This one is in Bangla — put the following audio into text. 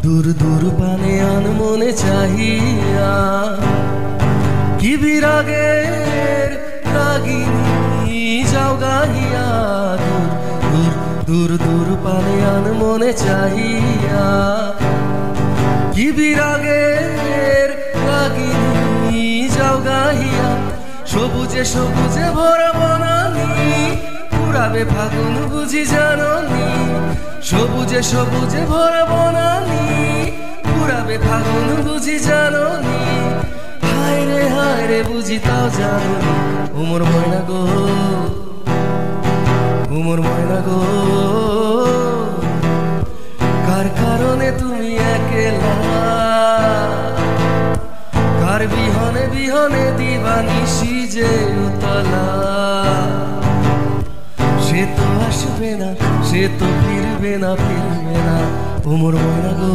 দূর দূর পানে আনমনে চাহিয়া কি বিরাগের রাগিনী যাও গাহিয়া। দূর দূর দূর পানে আনমনে চাহিয়া কি বিরাগের রাগিনী যাও গাহিয়া। সবুজে সবুজে ভরা বনানি পুরাবে ফাগুন বুঝি জাননি। সবুজে সবুজে ভরা বনানি পুরাবে ফাগুন বুঝি জাননি। হায় রে বুঝি তাও জাননি। উমর ময়না গো, উমর ময়না গো, কার কারণে তুমি একলা, কার বিহনে বিহনে দিবানিশি যে উতলা। সে তো আসবে না, সে তো ফিরবে না, ফিরবে না। উমর ময়না গো।